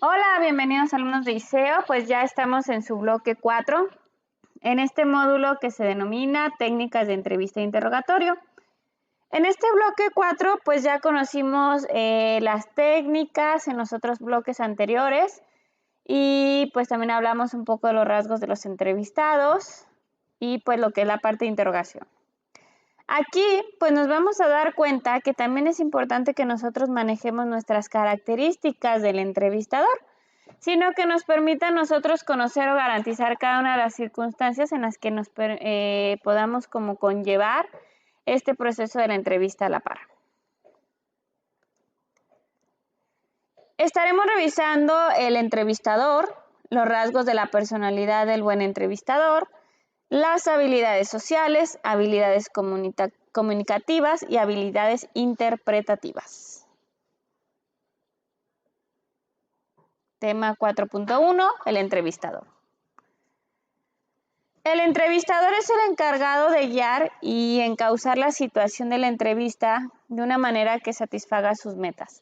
Hola, bienvenidos alumnos de ISEO, pues ya estamos en su bloque 4, en este módulo que se denomina técnicas de entrevista e interrogatorio. En este bloque 4 pues ya conocimos las técnicas en los otros bloques anteriores y pues también hablamos un poco de los rasgos de los entrevistados y pues lo que es la parte de interrogación. Aquí pues nos vamos a dar cuenta que también es importante que nosotros manejemos nuestras características del entrevistador, sino que nos permita a nosotros conocer o garantizar cada una de las circunstancias en las que nos podamos como conllevar este proceso de la entrevista a la par. Estaremos revisando el entrevistador, los rasgos de la personalidad del buen entrevistador, las habilidades sociales, habilidades comunicativas y habilidades interpretativas. Tema 4.1, el entrevistador. El entrevistador es el encargado de guiar y encauzar la situación de la entrevista de una manera que satisfaga sus metas.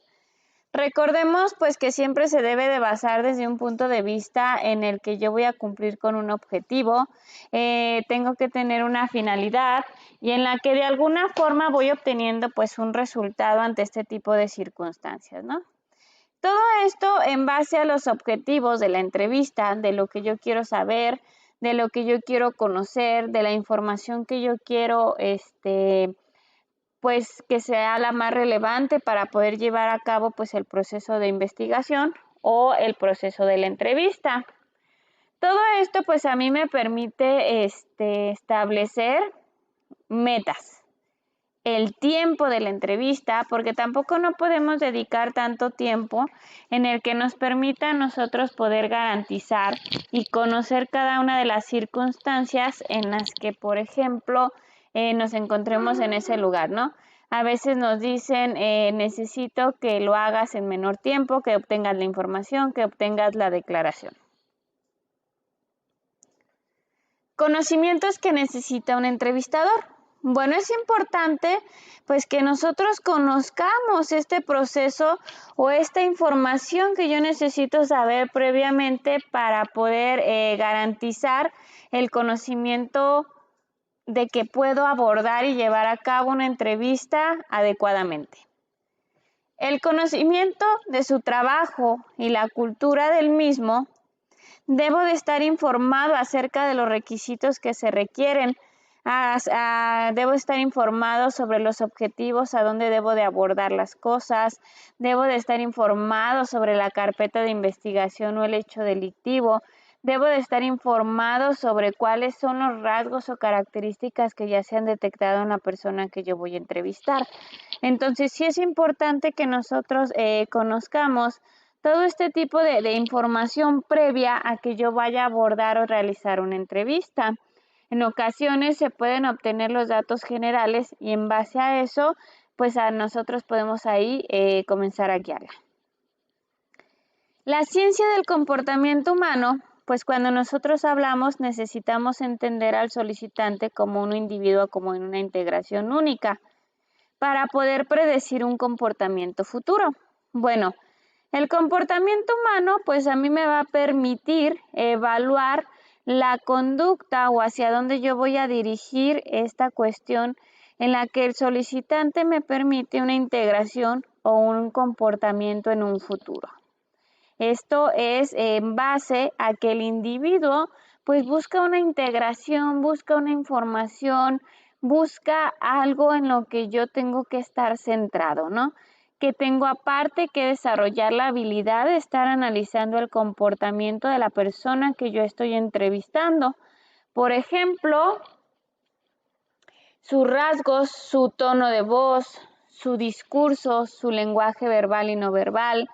Recordemos pues que siempre se debe de basar desde un punto de vista en el que yo voy a cumplir con un objetivo, tengo que tener una finalidad y en la que de alguna forma voy obteniendo pues un resultado ante este tipo de circunstancias, ¿no? Todo esto en base a los objetivos de la entrevista, de lo que yo quiero saber, de lo que yo quiero conocer, de la información que yo quiero pues que sea la más relevante para poder llevar a cabo pues el proceso de investigación o el proceso de la entrevista. Todo esto pues a mí me permite establecer metas, el tiempo de la entrevista, porque tampoco no podemos dedicar tanto tiempo en el que nos permita a nosotros poder garantizar y conocer cada una de las circunstancias en las que, por ejemplo, nos encontremos en ese lugar, ¿no? A veces nos dicen, necesito que lo hagas en menor tiempo, que obtengas la información, que obtengas la declaración. Conocimientos que necesita un entrevistador. Bueno, es importante pues que nosotros conozcamos este proceso o esta información que yo necesito saber previamente para poder garantizar el conocimiento de que puedo abordar y llevar a cabo una entrevista adecuadamente. El conocimiento de su trabajo y la cultura del mismo. Debo de estar informado acerca de los requisitos que se requieren. Debo estar informado sobre los objetivos, a dónde debo de abordar las cosas. Debo de estar informado sobre la carpeta de investigación o el hecho delictivo. Debo de estar informado sobre cuáles son los rasgos o características que ya se han detectado en la persona que yo voy a entrevistar. Entonces, sí es importante que nosotros conozcamos todo este tipo de información previa a que yo vaya a abordar o realizar una entrevista. En ocasiones se pueden obtener los datos generales y en base a eso, pues a nosotros podemos ahí comenzar a guiarla. La ciencia del comportamiento humano, pues cuando nosotros hablamos necesitamos entender al solicitante como un individuo, como en una integración única, para poder predecir un comportamiento futuro. Bueno, el comportamiento humano, pues a mí me va a permitir evaluar la conducta o hacia dónde yo voy a dirigir esta cuestión en la que el solicitante me permite una integración o un comportamiento en un futuro. Esto es en base a que el individuo pues busca una integración, busca una información, busca algo en lo que yo tengo que estar centrado, ¿no? Que tengo aparte que desarrollar la habilidad de estar analizando el comportamiento de la persona que yo estoy entrevistando. Por ejemplo, sus rasgos, su tono de voz, su discurso, su lenguaje verbal y no verbal,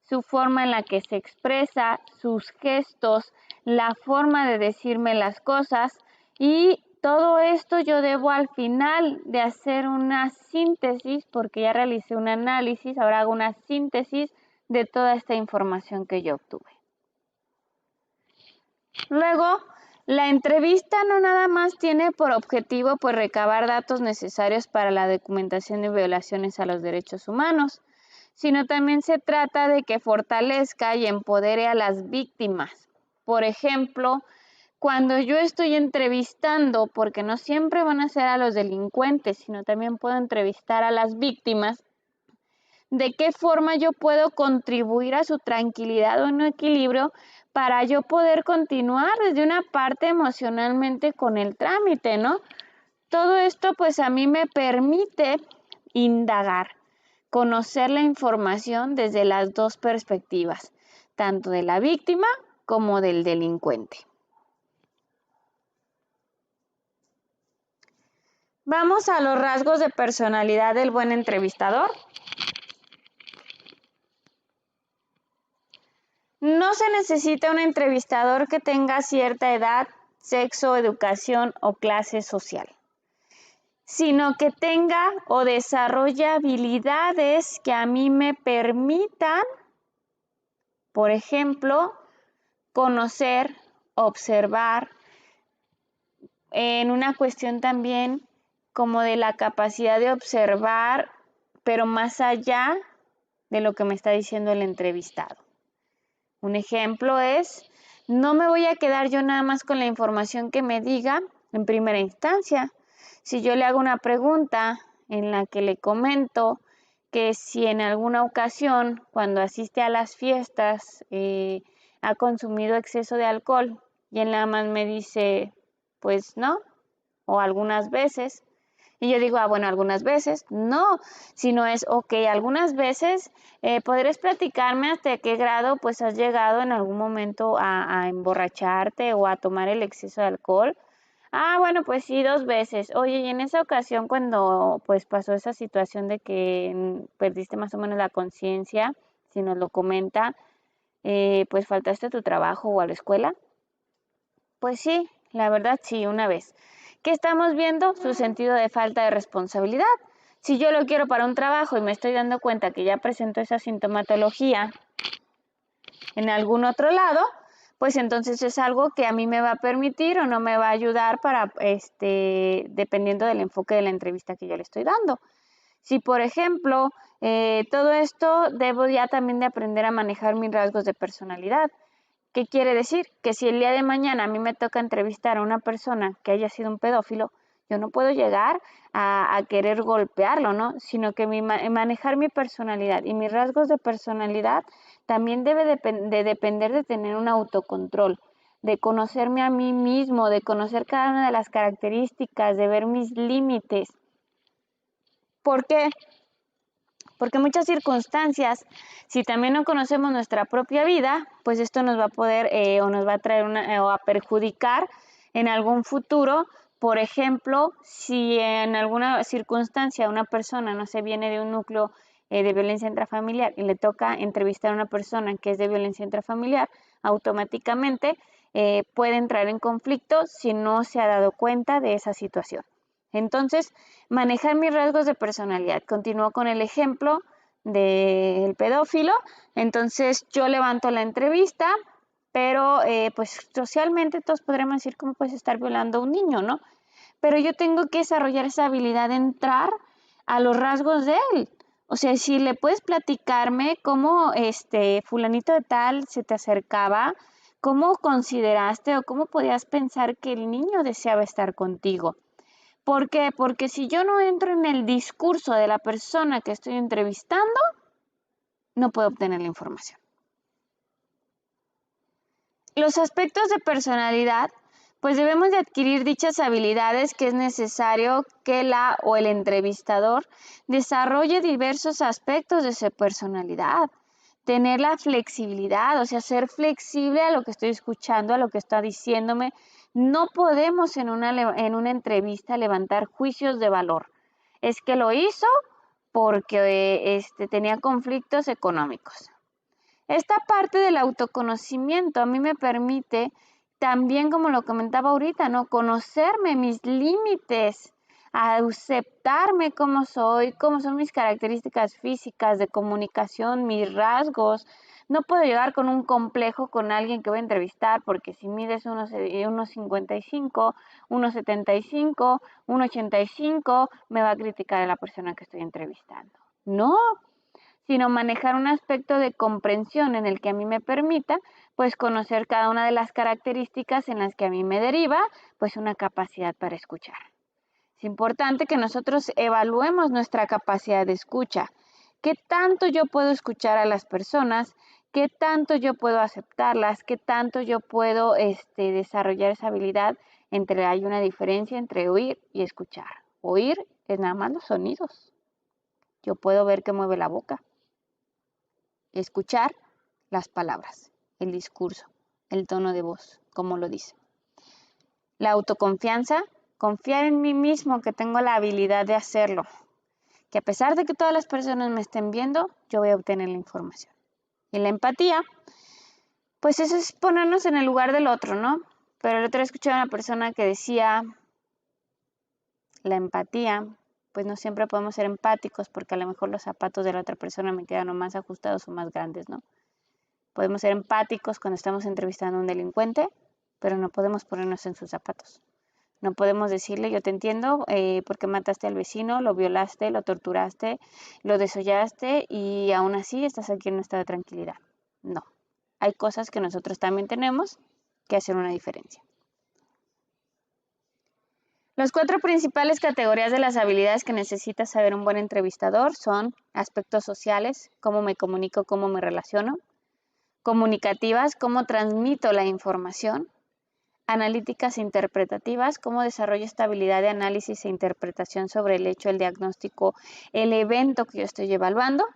su forma en la que se expresa, sus gestos, la forma de decirme las cosas y todo esto yo debo al final de hacer una síntesis, porque ya realicé un análisis, ahora hago una síntesis de toda esta información que yo obtuve. Luego, la entrevista no nada más tiene por objetivo pues recabar datos necesarios para la documentación de violaciones a los derechos humanos, sino también se trata de que fortalezca y empodere a las víctimas. Por ejemplo, cuando yo estoy entrevistando, porque no siempre van a ser a los delincuentes, sino también puedo entrevistar a las víctimas, de qué forma yo puedo contribuir a su tranquilidad o un equilibrio para yo poder continuar desde una parte emocionalmente con el trámite, ¿no? Todo esto pues a mí me permite indagar, conocer la información desde las dos perspectivas, tanto de la víctima como del delincuente. Vamos a los rasgos de personalidad del buen entrevistador. No se necesita un entrevistador que tenga cierta edad, sexo, educación o clase social, sino que tenga o desarrolle habilidades que a mí me permitan, por ejemplo, conocer, observar, en una cuestión también como de la capacidad de observar, pero más allá de lo que me está diciendo el entrevistado. Un ejemplo es, no me voy a quedar yo nada más con la información que me diga en primera instancia. Si yo le hago una pregunta en la que le comento que si en alguna ocasión, cuando asiste a las fiestas, ha consumido exceso de alcohol y él nada más me dice, pues no, o algunas veces, y yo digo, bueno, algunas veces, no, sino es, ok, algunas veces, ¿podrías platicarme hasta qué grado pues has llegado en algún momento a emborracharte o a tomar el exceso de alcohol? Bueno, pues sí, 2 veces. Oye, y en esa ocasión cuando pues pasó esa situación de que perdiste más o menos la conciencia, si nos lo comenta, pues faltaste a tu trabajo o a la escuela. Pues sí, la verdad sí, una vez. ¿Qué estamos viendo? Su sentido de falta de responsabilidad. Si yo lo quiero para un trabajo y me estoy dando cuenta que ya presentó esa sintomatología en algún otro lado, pues entonces es algo que a mí me va a permitir o no me va a ayudar para, dependiendo del enfoque de la entrevista que yo le estoy dando. Si, por ejemplo, todo esto debo ya también de aprender a manejar mis rasgos de personalidad. ¿Qué quiere decir? Que si el día de mañana a mí me toca entrevistar a una persona que haya sido un pedófilo, yo no puedo llegar a querer golpearlo, ¿no? Sino que manejar mi personalidad y mis rasgos de personalidad también debe de depender de tener un autocontrol, de conocerme a mí mismo, de conocer cada una de las características, de ver mis límites. ¿Por qué? Porque muchas circunstancias, si también no conocemos nuestra propia vida, pues esto nos va a poder o nos va a traer o a perjudicar en algún futuro. Por ejemplo, si en alguna circunstancia una persona, no se viene de un núcleo de violencia intrafamiliar y le toca entrevistar a una persona que es de violencia intrafamiliar, automáticamente puede entrar en conflicto si no se ha dado cuenta de esa situación. Entonces, manejar mis rasgos de personalidad. Continúo con el ejemplo del pedófilo. Entonces, yo levanto la entrevista, pero pues socialmente todos podremos decir cómo puedes estar violando a un niño, ¿no? Pero yo tengo que desarrollar esa habilidad de entrar a los rasgos de él. O sea, si le puedes platicarme cómo fulanito de tal se te acercaba, cómo consideraste o cómo podías pensar que el niño deseaba estar contigo. ¿Por qué? Porque si yo no entro en el discurso de la persona que estoy entrevistando, no puedo obtener la información. Los aspectos de personalidad, pues debemos de adquirir dichas habilidades que es necesario que la o el entrevistador desarrolle diversos aspectos de su personalidad. Tener la flexibilidad, o sea, ser flexible a lo que estoy escuchando, a lo que está diciéndome. No podemos en una entrevista levantar juicios de valor. Es que lo hizo porque tenía conflictos económicos. Esta parte del autoconocimiento a mí me permite también, como lo comentaba ahorita, ¿no? Conocerme, mis límites, aceptarme como soy, cómo son mis características físicas, de comunicación, mis rasgos. No puedo llegar con un complejo con alguien que voy a entrevistar porque si mides unos 55, 1,75, 1,85, me va a criticar a la persona que estoy entrevistando. No, sino manejar un aspecto de comprensión en el que a mí me permita pues conocer cada una de las características en las que a mí me deriva pues una capacidad para escuchar. Es importante que nosotros evaluemos nuestra capacidad de escucha. ¿Qué tanto yo puedo escuchar a las personas? ¿Qué tanto yo puedo aceptarlas? ¿Qué tanto yo puedo desarrollar esa habilidad? Hay una diferencia entre oír y escuchar. Oír es nada más los sonidos. Yo puedo ver que mueve la boca. Escuchar las palabras, el discurso, el tono de voz, como lo dice. La autoconfianza, confiar en mí mismo que tengo la habilidad de hacerlo, que a pesar de que todas las personas me estén viendo, yo voy a obtener la información. Y la empatía, pues eso es ponernos en el lugar del otro, ¿no? Pero el otro día escuché a una persona que decía, la empatía, pues no siempre podemos ser empáticos porque a lo mejor los zapatos de la otra persona me quedan o más ajustados o más grandes, ¿no? Podemos ser empáticos cuando estamos entrevistando a un delincuente, pero no podemos ponernos en sus zapatos. No podemos decirle, yo te entiendo, porque mataste al vecino, lo violaste, lo torturaste, lo desollaste y aún así estás aquí en un estado de tranquilidad. No, hay cosas que nosotros también tenemos que hacer una diferencia. Las 4 principales categorías de las habilidades que necesita saber un buen entrevistador son aspectos sociales, cómo me comunico, cómo me relaciono, comunicativas, cómo transmito la información, analíticas e interpretativas, cómo desarrollo esta habilidad de análisis e interpretación sobre el hecho, el diagnóstico, el evento que yo estoy evaluando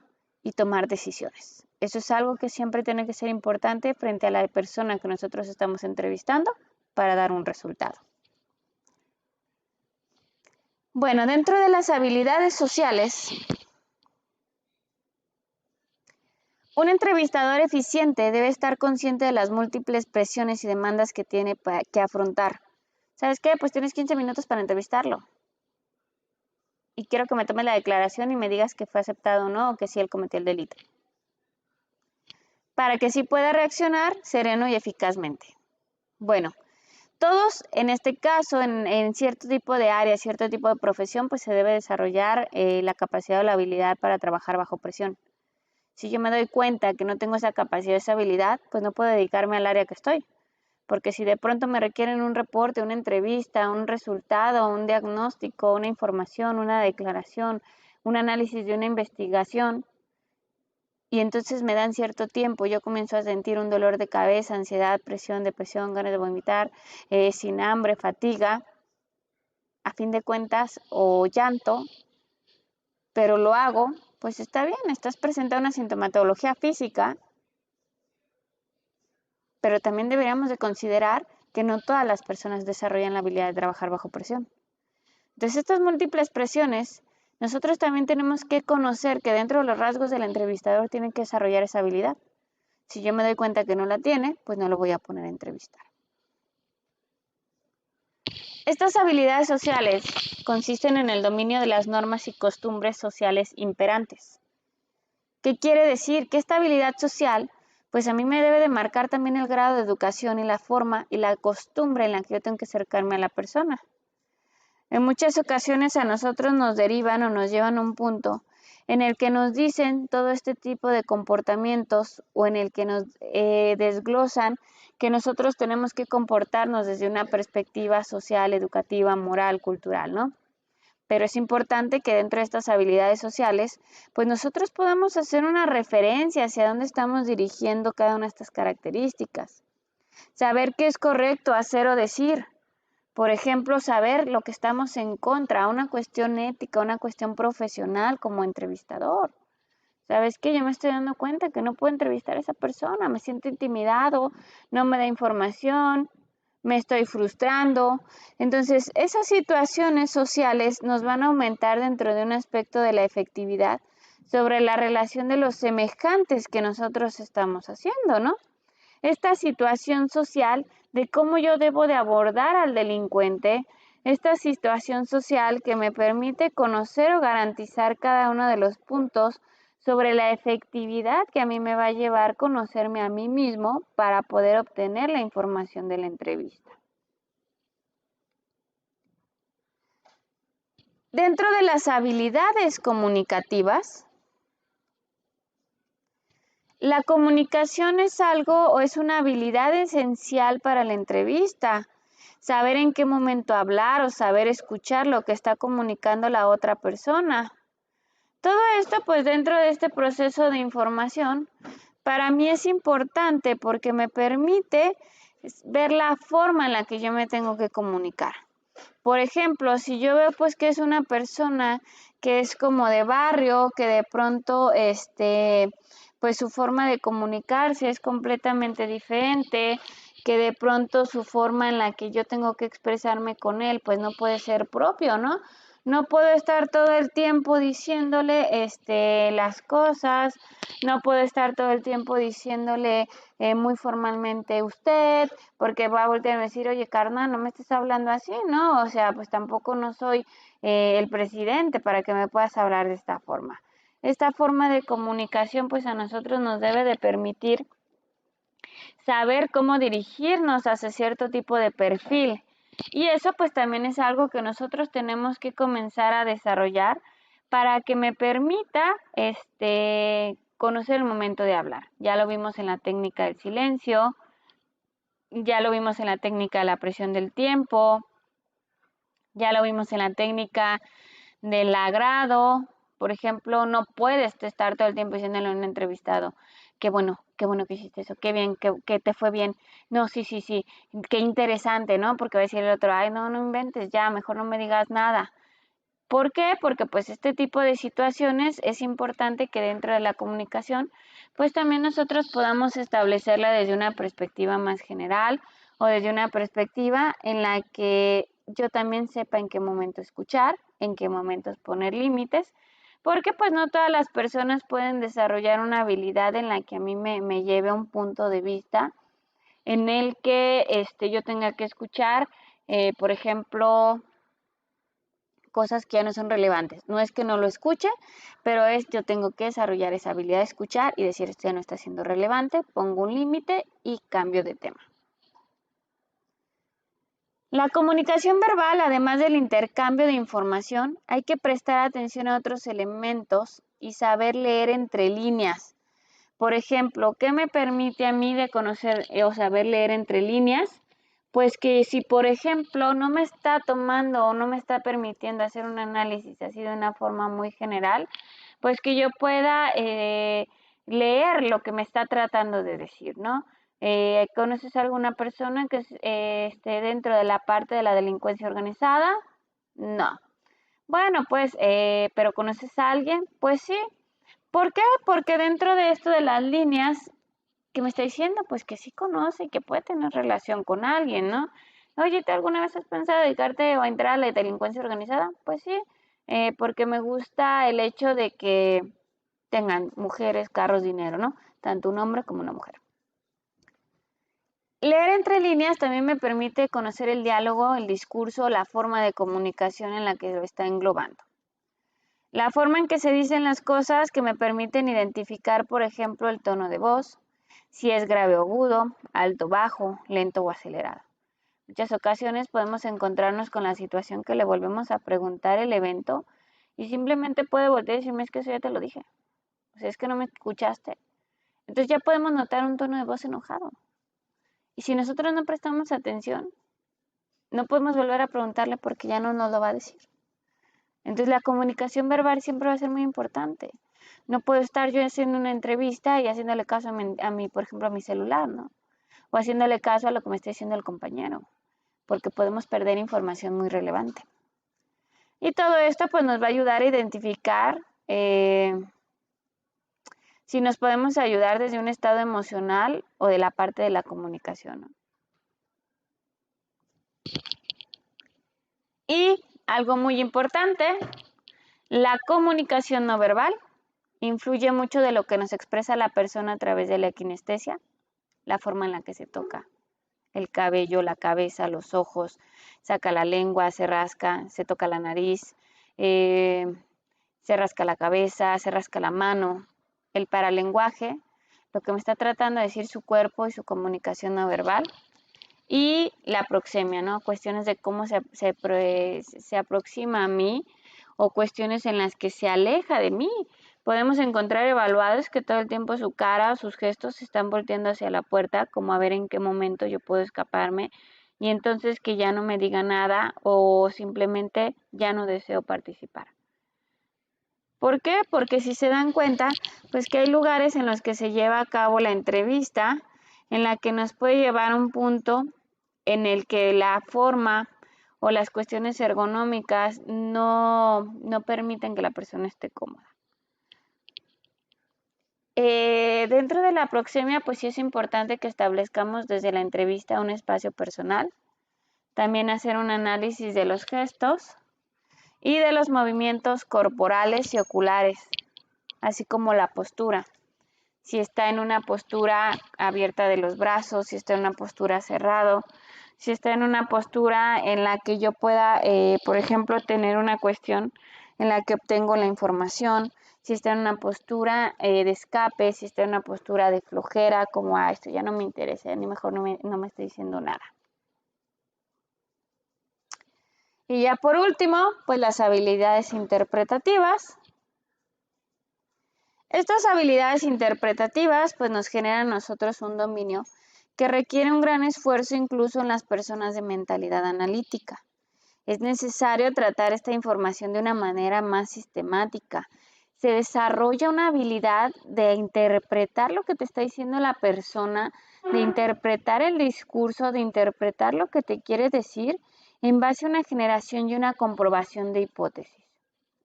y tomar decisiones. Eso es algo que siempre tiene que ser importante frente a la persona que nosotros estamos entrevistando para dar un resultado. Bueno, dentro de las habilidades sociales, un entrevistador eficiente debe estar consciente de las múltiples presiones y demandas que tiene que afrontar. ¿Sabes qué? Pues tienes 15 minutos para entrevistarlo. Y quiero que me tomes la declaración y me digas que fue aceptado o no, o que sí él cometió el delito. Para que sí pueda reaccionar sereno y eficazmente. Bueno, todos en este caso, en cierto tipo de área, cierto tipo de profesión, pues se debe desarrollar la capacidad o la habilidad para trabajar bajo presión. Si yo me doy cuenta que no tengo esa capacidad, esa habilidad, pues no puedo dedicarme al área que estoy. Porque si de pronto me requieren un reporte, una entrevista, un resultado, un diagnóstico, una información, una declaración, un análisis de una investigación, y entonces me dan cierto tiempo, yo comienzo a sentir un dolor de cabeza, ansiedad, presión, depresión, ganas de vomitar, sin hambre, fatiga, a fin de cuentas, o llanto, pero lo hago, pues está bien, estás presentando una sintomatología física, pero también deberíamos de considerar que no todas las personas desarrollan la habilidad de trabajar bajo presión. Entonces, estas múltiples presiones, nosotros también tenemos que conocer que dentro de los rasgos del entrevistador tienen que desarrollar esa habilidad. Si yo me doy cuenta que no la tiene, pues no lo voy a poner a entrevistar. Estas habilidades sociales consisten en el dominio de las normas y costumbres sociales imperantes. ¿Qué quiere decir? Que esta habilidad social, pues a mí me debe de marcar también el grado de educación y la forma y la costumbre en la que yo tengo que acercarme a la persona. En muchas ocasiones a nosotros nos derivan o nos llevan a un punto en el que nos dicen todo este tipo de comportamientos o en el que nos desglosan que nosotros tenemos que comportarnos desde una perspectiva social, educativa, moral, cultural, ¿no? Pero es importante que dentro de estas habilidades sociales, pues nosotros podamos hacer una referencia hacia dónde estamos dirigiendo cada una de estas características. Saber qué es correcto hacer o decir. Por ejemplo, saber lo que estamos en contra, una cuestión ética, una cuestión profesional como entrevistador. ¿Sabes qué? Yo me estoy dando cuenta que no puedo entrevistar a esa persona, me siento intimidado, no me da información, me estoy frustrando. Entonces, esas situaciones sociales nos van a aumentar dentro de un aspecto de la efectividad sobre la relación de los semejantes que nosotros estamos haciendo, ¿no? Esta situación social de cómo yo debo de abordar al delincuente, esta situación social que me permite conocer o garantizar cada uno de los puntos sobre la efectividad que a mí me va a llevar conocerme a mí mismo para poder obtener la información de la entrevista. Dentro de las habilidades comunicativas, La comunicación es algo o es una habilidad esencial para la entrevista. Saber en qué momento hablar o saber escuchar lo que está comunicando la otra persona. Todo esto, pues dentro de este proceso de información, para mí es importante porque me permite ver la forma en la que yo me tengo que comunicar. Por ejemplo, si yo veo pues que es una persona que es como de barrio, que de pronto pues su forma de comunicarse es completamente diferente, que de pronto su forma en la que yo tengo que expresarme con él pues no puede ser propio, ¿no? No puedo estar todo el tiempo diciéndole las cosas, no puedo estar todo el tiempo diciéndole muy formalmente usted, porque va a voltear a decir, oye, carnal, no me estés hablando así, ¿no? O sea, pues tampoco no soy el presidente para que me puedas hablar de esta forma. Esta forma de comunicación, pues a nosotros nos debe de permitir saber cómo dirigirnos hacia cierto tipo de perfil. Y eso pues también es algo que nosotros tenemos que comenzar a desarrollar para que me permita conocer el momento de hablar. Ya lo vimos en la técnica del silencio, ya lo vimos en la técnica de la presión del tiempo, ya lo vimos en la técnica del agrado. Por ejemplo, no puedes estar todo el tiempo diciéndole a un entrevistado, qué bueno que hiciste eso, qué bien, que te fue bien. No, sí, qué interesante, ¿no? Porque va a decir el otro, ay, no inventes, ya, mejor no me digas nada. ¿Por qué? Porque pues este tipo de situaciones es importante que dentro de la comunicación, pues también nosotros podamos establecerla desde una perspectiva más general o desde una perspectiva en la que yo también sepa en qué momento escuchar, en qué momentos poner límites, porque pues no todas las personas pueden desarrollar una habilidad en la que a mí me lleve a un punto de vista en el que yo tenga que escuchar, por ejemplo, cosas que ya no son relevantes. No es que no lo escuche, pero yo tengo que desarrollar esa habilidad de escuchar y decir esto ya no está siendo relevante, pongo un límite y cambio de tema. La comunicación verbal, además del intercambio de información, hay que prestar atención a otros elementos y saber leer entre líneas. Por ejemplo, ¿qué me permite a mí de conocer o saber leer entre líneas? Pues que si, por ejemplo, no me está tomando o no me está permitiendo hacer un análisis así de una forma muy general, pues que yo pueda leer lo que me está tratando de decir, ¿no? ¿Conoces a alguna persona que esté dentro de la parte de la delincuencia organizada? No. Bueno, pues, ¿pero conoces a alguien? Pues sí. ¿Por qué? Porque dentro de esto de las líneas que me está diciendo, pues que sí conoce y que puede tener relación con alguien, ¿no? Oye, ¿tú alguna vez has pensado dedicarte o entrar a la delincuencia organizada? Pues sí, porque me gusta el hecho de que tengan mujeres, carros, dinero, ¿no? Tanto un hombre como una mujer. Leer entre líneas también me permite conocer el diálogo, el discurso, la forma de comunicación en la que lo está englobando. La forma en que se dicen las cosas que me permiten identificar, por ejemplo, el tono de voz, si es grave o agudo, alto, bajo, lento o acelerado. En muchas ocasiones podemos encontrarnos con la situación que le volvemos a preguntar el evento y simplemente puede voltear y decirme, es que eso ya te lo dije. O sea, es que no me escuchaste. Entonces ya podemos notar un tono de voz enojado. Y si nosotros no prestamos atención, no podemos volver a preguntarle porque ya no nos lo va a decir. Entonces la comunicación verbal siempre va a ser muy importante. No puedo estar yo haciendo una entrevista y haciéndole caso a mi, por ejemplo, a mi celular, ¿no? O haciéndole caso a lo que me está diciendo el compañero, porque podemos perder información muy relevante. Y todo esto pues nos va a ayudar a identificar si nos podemos ayudar desde un estado emocional o de la parte de la comunicación, ¿no? Y algo muy importante, la comunicación no verbal influye mucho de lo que nos expresa la persona a través de la kinestesia, la forma en la que se toca el cabello, la cabeza, los ojos, saca la lengua, se rasca, se toca la nariz, se rasca la cabeza, se rasca la mano. El paralenguaje, lo que me está tratando de decir su cuerpo y su comunicación no verbal. Y la proxemia, ¿no? Cuestiones de cómo se aproxima a mí o cuestiones en las que se aleja de mí. Podemos encontrar evaluados que todo el tiempo su cara o sus gestos se están volteando hacia la puerta, como a ver en qué momento yo puedo escaparme, y entonces que ya no me diga nada o simplemente ya no deseo participar. ¿Por qué? Porque si se dan cuenta, pues que hay lugares en los que se lleva a cabo la entrevista, en la que nos puede llevar a un punto en el que la forma o las cuestiones ergonómicas no permiten que la persona esté cómoda. Dentro de la proxemia, pues sí es importante que establezcamos desde la entrevista un espacio personal, también hacer un análisis de los gestos y de los movimientos corporales y oculares, así como la postura. Si está en una postura abierta de los brazos, si está en una postura cerrado, si está en una postura en la que yo pueda, por ejemplo, tener una cuestión en la que obtengo la información, si está en una postura de escape, si está en una postura de flojera, como esto ya no me interesa, ni mejor no me está diciendo nada. Y ya por último, pues las habilidades interpretativas. Estas habilidades interpretativas pues nos generan a nosotros un dominio que requiere un gran esfuerzo incluso en las personas de mentalidad analítica. Es necesario tratar esta información de una manera más sistemática. Se desarrolla una habilidad de interpretar lo que te está diciendo la persona, de interpretar el discurso, de interpretar lo que te quiere decir en base a una generación y una comprobación de hipótesis.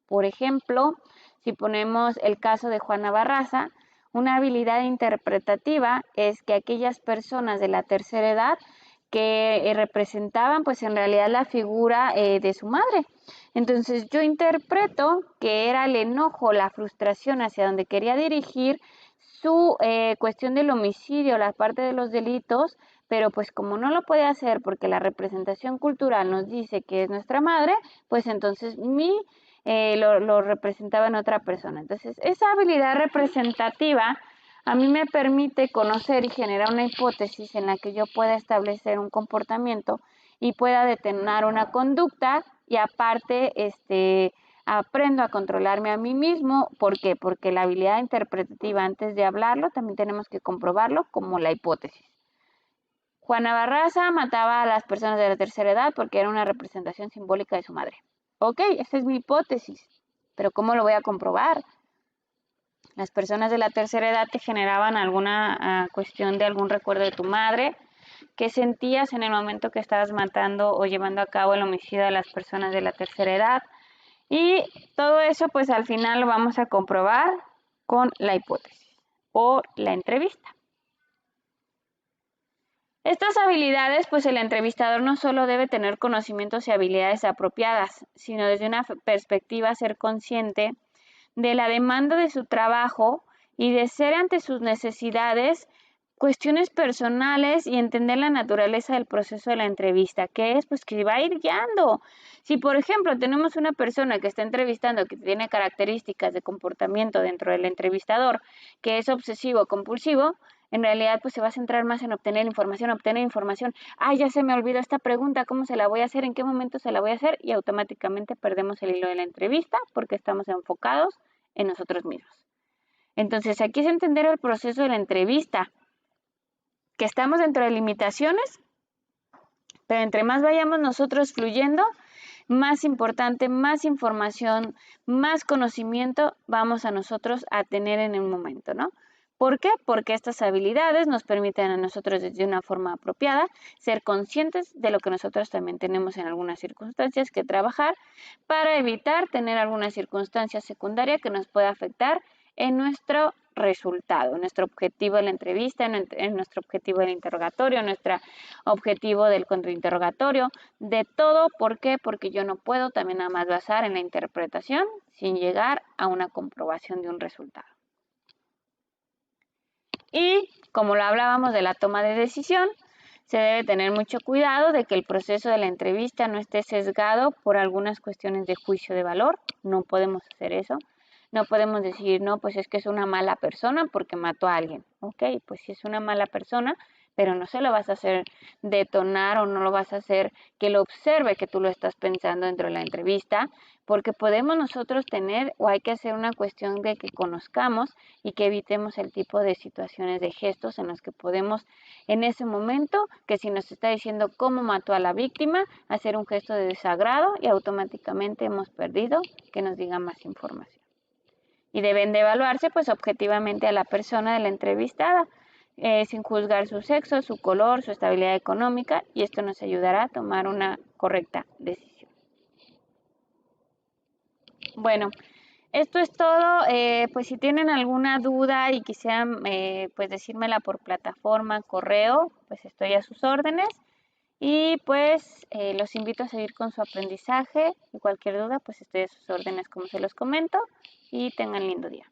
Por ejemplo, si ponemos el caso de Juana Barraza, una habilidad interpretativa es que aquellas personas de la tercera edad que representaban pues en realidad la figura de su madre. Entonces yo interpreto que era el enojo, la frustración hacia donde quería dirigir su cuestión del homicidio, la parte de los delitos, pero pues como no lo puede hacer porque la representación cultural nos dice que es nuestra madre, pues entonces lo representaba en otra persona. Entonces esa habilidad representativa a mí me permite conocer y generar una hipótesis en la que yo pueda establecer un comportamiento y pueda detener una conducta y aparte aprendo a controlarme a mí mismo. ¿Por qué? Porque la habilidad interpretativa antes de hablarlo también tenemos que comprobarlo como la hipótesis. Juana Barraza mataba a las personas de la tercera edad porque era una representación simbólica de su madre. Ok, esa es mi hipótesis, pero ¿cómo lo voy a comprobar? Las personas de la tercera edad te generaban alguna cuestión de algún recuerdo de tu madre. ¿Qué sentías en el momento que estabas matando o llevando a cabo el homicidio de las personas de la tercera edad? Y todo eso pues al final lo vamos a comprobar con la hipótesis o la entrevista. Estas habilidades, pues el entrevistador no solo debe tener conocimientos y habilidades apropiadas, sino desde una perspectiva ser consciente de la demanda de su trabajo y de ser ante sus necesidades cuestiones personales y entender la naturaleza del proceso de la entrevista, que es pues que va a ir guiando. Si por ejemplo tenemos una persona que está entrevistando que tiene características de comportamiento dentro del entrevistador, que es obsesivo compulsivo, en realidad pues se va a centrar más en obtener información. Ya se me olvidó esta pregunta, ¿cómo se la voy a hacer? ¿En qué momento se la voy a hacer? Y automáticamente perdemos el hilo de la entrevista porque estamos enfocados en nosotros mismos. Entonces aquí es entender el proceso de la entrevista, que estamos dentro de limitaciones, pero entre más vayamos nosotros fluyendo, más importante, más información, más conocimiento vamos a nosotros a tener en el momento, ¿no? ¿Por qué? Porque estas habilidades nos permiten a nosotros desde una forma apropiada ser conscientes de lo que nosotros también tenemos en algunas circunstancias que trabajar para evitar tener alguna circunstancia secundaria que nos pueda afectar en nuestro resultado, en nuestro objetivo de la entrevista, en nuestro objetivo del interrogatorio, en nuestro objetivo del contrainterrogatorio, de todo. ¿Por qué? Porque yo no puedo también nada más basar en la interpretación sin llegar a una comprobación de un resultado. Y como lo hablábamos de la toma de decisión, se debe tener mucho cuidado de que el proceso de la entrevista no esté sesgado por algunas cuestiones de juicio de valor. No podemos hacer eso. No podemos decir, no, pues es que es una mala persona porque mató a alguien. Ok, pues sí es una mala persona, pero no se lo vas a hacer detonar o no lo vas a hacer que lo observe que tú lo estás pensando dentro de la entrevista, porque podemos nosotros tener o hay que hacer una cuestión de que conozcamos y que evitemos el tipo de situaciones de gestos en los que podemos en ese momento, que si nos está diciendo cómo mató a la víctima, hacer un gesto de desagrado y automáticamente hemos perdido que nos diga más información. Y deben de evaluarse pues objetivamente a la persona de la entrevistada, sin juzgar su sexo, su color, su estabilidad económica, y esto nos ayudará a tomar una correcta decisión. Bueno, esto es todo. Pues si tienen alguna duda y quisieran pues decírmela por plataforma, correo, pues estoy a sus órdenes. Y pues los invito a seguir con su aprendizaje y cualquier duda pues estoy a sus órdenes como se los comento y tengan lindo día.